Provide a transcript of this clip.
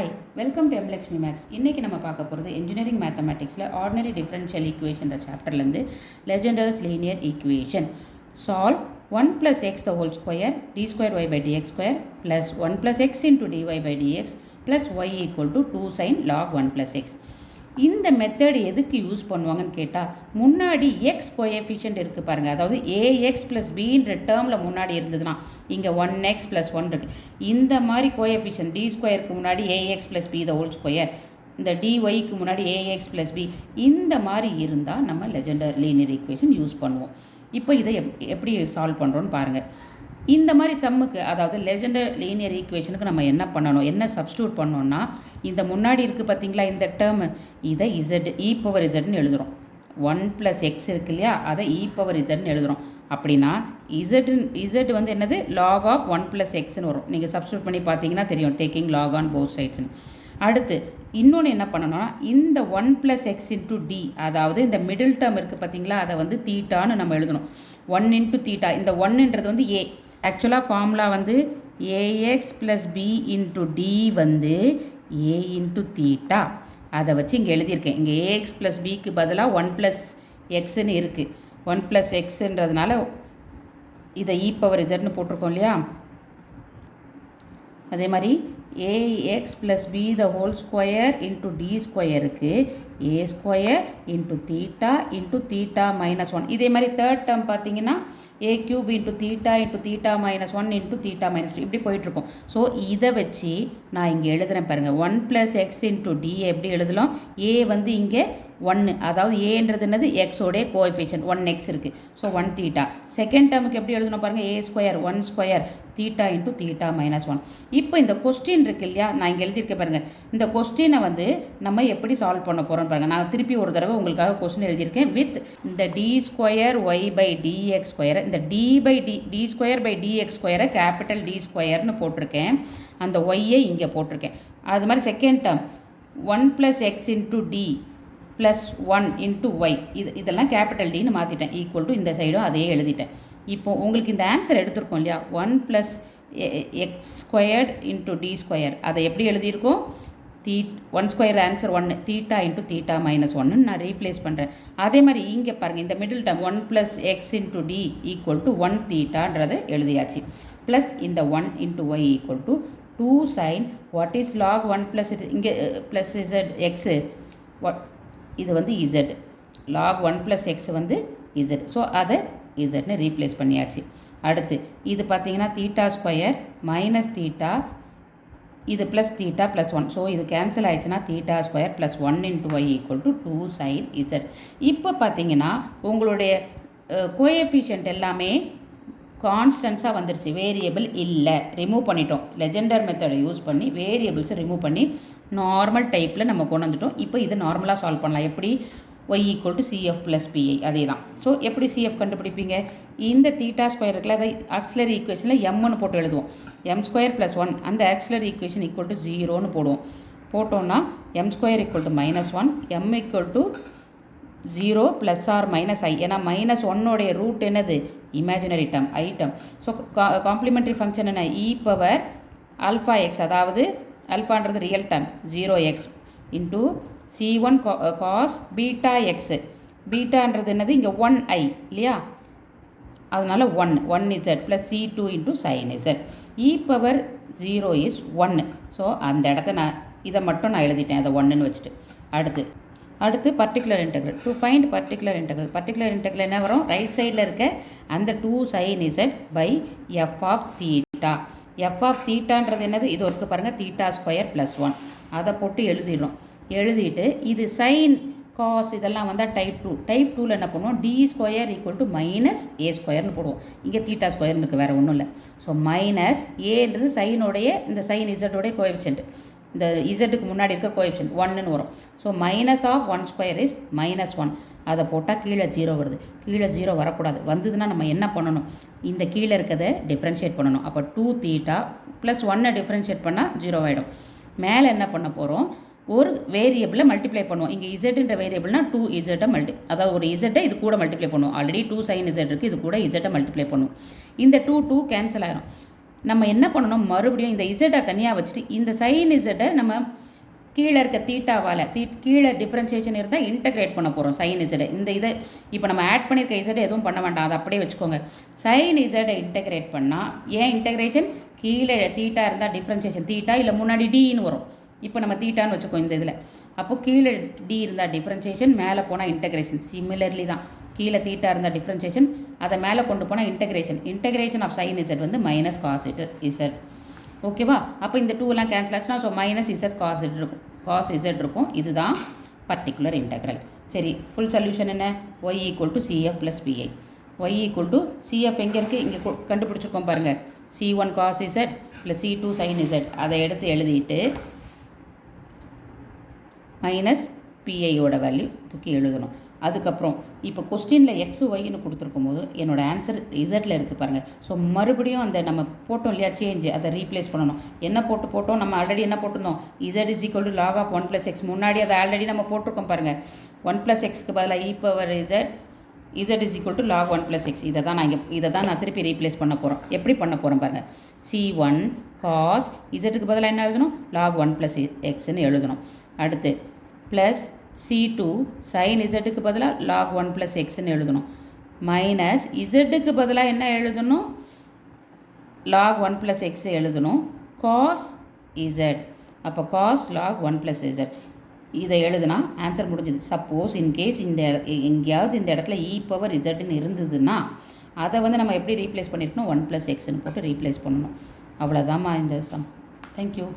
Hi, welcome to எம்லக்ஷ்மி maths. இன்றைக்கி நம்ம பார்க்க போகிறது engineering மேத்தமெட்டிக்ஸில் ordinary differential ஈக்குவேஷன்ற சாப்டர்லேருந்து லெஜெண்டர்ஸ் linear equation. Solve 1 + x the whole square d² y by dx square plus 1 + x into dy by dx plus y equal to 2 sin log 1 + x. இந்த method எதுக்கு use பண்ணுவாங்கன்னு கேட்டால், முன்னாடி X coefficient இருக்குது பாருங்கள், அதாவது ax plus பின்ற டேர்மில் முன்னாடி இருந்ததுன்னா இங்கே 1x + 1 இருக்குது. இந்த மாதிரி கோஎஃபிஷியன்ட் d² முன்னாடி a x plus b the whole square, இந்த dyக்கு முன்னாடி ஏஎக்ஸ் ப்ளஸ் பி, இந்த மாதிரி இருந்தால் நம்ம லெஜெண்டர் லீனியர் ஈக்குவேஷன் யூஸ் பண்ணுவோம். இப்போ இதை எப்படி சால்வ் பண்ணுறோன்னு பாருங்கள். இந்த மாதிரி சம்முக்கு, அதாவது லெஜெண்டர் லீனியர் ஈக்குவேஷனுக்கு நம்ம என்ன பண்ணணும், என்ன சப்ஸ்டியூட் பண்ணோன்னா, இந்த முன்னாடி இருக்குது பார்த்தீங்களா இந்த டேர்மு, இதை e⁻zன்னு எழுதுகிறோம். 1 + x இருக்கு இல்லையா, அதை e⁻zன்னு எழுதுகிறோம். அப்படின்னா z வந்து என்னது, log of 1 + xன்னு வரும். நீங்கள் சப்ஸ்டியூட் பண்ணி பார்த்தீங்கன்னா தெரியும், டேக்கிங் log on both sidesன்னு. அடுத்து இன்னொன்று என்ன பண்ணணும்னா, இந்த 1 + x into d, அதாவது இந்த மிடில் டேர்ம் இருக்குது பார்த்தீங்களா, அதை வந்து தீட்டான்னு நம்ம எழுதணும். 1 into தீட்டா, இந்த 1ன்றது வந்து a. ஆக்சுவலாக ஃபார்முலா வந்து ax + b into d வந்து a into தீட்டா. அதை வச்சு இங்கே எழுதியிருக்கேன். இங்கே ax + bக்கு பதிலாக 1 + xன்னு இருக்குது. 1 + xன்றதுனால இதை e⁻zன்னு போட்டிருக்கோம் இல்லையா. அதே மாதிரி ax + b the whole square into d² இருக்குது a² into theta into theta minus 1. இதே மாதிரி தேர்ட் டேர்ம் பார்த்தீங்கன்னா a³ into theta into theta minus 1 into theta minus 2, இப்படி போயிட்டுருக்கோம். ஸோ இதை வச்சு நான் இங்கே எழுதுகிறேன் பாருங்கள். 1 + x into d எப்படி எழுதலாம், a வந்து இங்கே 1, அதாவது ஏன்றது என்னது, எக்ஸோடைய கோஎஃபிஷியன்ட் 1x இருக்குது. So 1 theta. செகண்ட் டேர்முக்கு எப்படி எழுதணும் பாருங்கள், a² 1² theta into theta minus 1. இப்போ இந்த கொஸ்டின் இருக்கு இல்லையா, நான் இங்கே எழுதியிருக்கேன் பாருங்கள். இந்த கொஸ்டினை வந்து நம்ம எப்படி சால்வ் பண்ண போகிறோம் பாருங்கள். நான் திருப்பி ஒரு தடவை உங்களுக்காக கொஸ்டின் எழுதியிருக்கேன். வித் இந்த d² y by dx², இந்த d² by dx² கேபிட்டல் d²ன்னு போட்டிருக்கேன். அந்த ஒய்யை இங்கே போட்டிருக்கேன். அது மாதிரி second term 1 + x into d plus 1 into y, இதெல்லாம் கேபிட்டல் டின்னு மாற்றிட்டேன். ஈக்குவல் டு இந்த சைடும் அதே எழுதிட்டேன். இப்போ உங்களுக்கு இந்த ஆன்சர் எடுத்திருக்கோம் இல்லையா, 1 + x² into d², அதை எப்படி எழுதியிருக்கோம், 1² answer 1, theta into theta minus 1ன்னு நான் ரீப்ளேஸ் பண்ணுறேன். அதே மாதிரி இங்கே பாருங்கள், இந்த middle term 1 + x into d equal to 1 தீட்டான்றதை எழுதியாச்சு. ப்ளஸ் இந்த 1 into y equal to 2 sin what is log 1 + இங்கே ப்ளஸ் z x, இது வந்து z, log 1 + x வந்து z. ஸோ அதை zன்னு ரீப்ளேஸ் பண்ணியாச்சு. அடுத்து இது பார்த்தீங்கன்னா θ² மைனஸ் தீட்டா, இது ப்ளஸ் தீட்டா ப்ளஸ் 1. ஸோ இது கேன்சல் ஆயிடுச்சுன்னா θ² plus 1 into y equal to 2 sin z. இப்போ பார்த்தீங்கன்னா உங்களுடைய கோஎஃபிஷியன்ட் எல்லாமே கான்ஸ்டன்ஸாக வந்துருச்சு, வேரியபிள் இல்லை, ரிமூவ் பண்ணிட்டோம். லெஜெண்டர் மெத்தடை யூஸ் பண்ணி வேரியபிள்ஸை ரிமூவ் பண்ணி நார்மல் டைப்பில் நம்ம கொண்டு வந்துட்டோம். இப்போ இதை நார்மலாக சால்வ் பண்ணலாம். எப்படி, y equal to CF + PI, அதே தான். ஸோ எப்படி CF கண்டுபிடிப்பீங்க, இந்த θ² இருக்குல்ல, அதை ஆக்சிலரி ஈக்குவேஷனில் mன்னு போட்டு எழுதுவோம். m² + 1, அந்த ஆக்சிலரி ஈக்குவேஷன் ஈக்குவல் டு 0ன்னு போடுவோம். போட்டோன்னா m² equal to -1, m equal to 0 plus or minus i. ஏன்னா -1 ரூட் என்னது, imaginary term i term. So complementary function என்ன, e⁻α(x), அதாவது அல்ஃபான்றது real term 0x into c1 cos βx, பீட்டான்றது என்னது இங்கே 1i இல்லையா, அதனால் 1z plus c2 into sin z. e⁻0 is 1. So அந்த இடத்த இதை மட்டும் நான் எழுதிட்டேன், அதை 1ன்னு வச்சுட்டு. அடுத்து particular integral. To find particular integral என்ன வரும், ரைட் சைடில் இருக்க அந்த 2 sin z by f of θ. f of θன்றது என்னது, இது ஒருக்கு பாருங்கள், θ² + 1, அதை போட்டு எழுதிடுறோம். எழுதிட்டு இது சைன் காஸ் இதெல்லாம் வந்தால் டைப் 2. டைப் 2ல் என்ன பண்ணுவோம், d² ஈக்குவல் டு -a²ன்னு போடுவோம். இங்கே θ² இருக்குது, வேறு ஒன்றும் இல்லை. ஸோ மைனஸ் ஏன்றது சைனோடைய, இந்த சைன் z கோஎஃபிஷியன்ட், இந்த இசட்டுக்கு முன்னாடி இருக்க கோஎஃபிஷியன்ட் 1ன்னு வரும். So minus of 1² is -1. அதை போட்டால் கீழே 0 வருது. கீழே 0 வரக்கூடாது. வந்ததுன்னா நம்ம என்ன பண்ணணும், இந்த கீழே இருக்கிறத டிஃப்ரென்ஷியேட் பண்ணணும். அப்போ 2 θ ப்ளஸ் 1 டிஃப்ரென்ஷியேட் பண்ணால் 0 ஆகிடும். மேலே என்ன பண்ண போகிறோம், ஒரு வேரியபிளை மல்டிப்ளை பண்ணுவோம். இங்கே இசட்ன்ற வேரியபிள்னா 2z அதாவது ஒரு இசட்டை இது கூட மல்டிப்ளை பண்ணுவோம். ஆல்ரெடி 2 sin z இருக்குது, இது கூட இசட்டை மல்டிப்ளை பண்ணுவோம். இந்த 2 கேன்சல் ஆகிடும். நம்ம என்ன பண்ணணும், மறுபடியும் இந்த இசட்டை தனியாக வச்சுட்டு இந்த சைன் இசட்டை நம்ம கீழே இருக்க தீட்டாவால் கீழே டிஃப்ரென்சியேஷன் இருந்தால் இன்டகிரேட் பண்ண போகிறோம் சைன் இசட்டை. இந்த இதை இப்போ நம்ம ஆட் பண்ணியிருக்க இசட்டை எதுவும் பண்ண வேண்டாம், அதை அப்படியே வச்சுக்கோங்க. சைன் இசட்டை இன்டகிரேட் பண்ணால், ஏன் இன்டகிரேஷன், கீழே தீட்டா இருந்தால் டிஃப்ரென்சியேஷன் தீட்டா, இல்லை முன்னாடி டின்னு வரும். இப்போ நம்ம தீட்டான்னு வச்சுக்கோம் இந்த இதில். அப்போது கீழே டி இருந்தால் டிஃப்ரென்சியேஷன், மேலே போனால் இன்டகிரேஷன். சிமிலர்லி தான், கீழே தீட்டா இருந்தால் டிஃப்ரென்சியேஷன், அதை மேலே கொண்டு போனால் integration. Integration of sine z வந்து மைனஸ் காஸ் இசட். ஓகேவா? அப்போ இந்த டூலாம் கேன்சல் ஆச்சுன்னா so minus z cos it இருக்கும், காஸ் இசட் இருக்கும். இதுதான் பர்டிகுலர் இன்டெக்ரல். சரி, ஃபுல் சொல்யூஷன் என்ன? y equal to CF plus PI. y equal to CF எங்கே இருக்குது, இங்கே கண்டுபிடிச்சிருக்கோம் பாருங்கள். C1 cos Z plus C2 sin Z. அதை எடுத்து எழுதிட்டு மைனஸ் பிஐயோட வேல்யூ தூக்கி எழுதணும். அதுக்கப்புறம் இப்போ கொஸ்டினில் எக்ஸு ஒய்னு கொடுத்துருக்கும் போது என்னோடய ஆன்சர் இசட்டில் இருக்குது பாருங்கள். ஸோ மறுபடியும் அந்த நம்ம போட்டோம் இல்லையா சேஞ்சு, அதை ரீப்ளேஸ் பண்ணணும். என்ன போட்டோம், நம்ம ஆல்ரெடி என்ன போட்டிருந்தோம், z is equal to log of 1 + x. முன்னாடி அதை ஆல்ரெடி நம்ம போட்டிருக்கோம் பாருங்கள். 1 + xக்கு பதிலாக e power Z is equal to lock 1 + x. இதை தான் நான் திருப்பி ரீப்ளேஸ் பண்ண போகிறோம். எப்படி பண்ண போகிறோம் பாருங்கள். C1 cos இசட்டுக்கு பதிலாக என்ன எழுதணும், லாக் 1 + xன்னு எழுதணும். அடுத்து ப்ளஸ் C2 sin இசட்டுக்கு பதிலாக லாக் 1 + xன்னு எழுதணும். மைனஸ் இசட்டுக்கு பதிலாக என்ன எழுதணும், லாக் 1 + x எழுதணும். காஸ் இசட், அப்போ காஸ் லாக் 1 + z. இதை எழுதுனா ஆன்சர் முடிஞ்சுது. சப்போஸ் இன்கேஸ் எங்கேயாவது இந்த இடத்துல e பவர் இசட்னு இருந்ததுன்னா அதை வந்து நம்ம எப்படி ரீப்ளேஸ் பண்ணியிருக்கணும், 1 + xன்னு போட்டு ரீப்ளேஸ் பண்ணணும். அவ்வளோதாம்மா இந்த சம். தேங்க்யூ.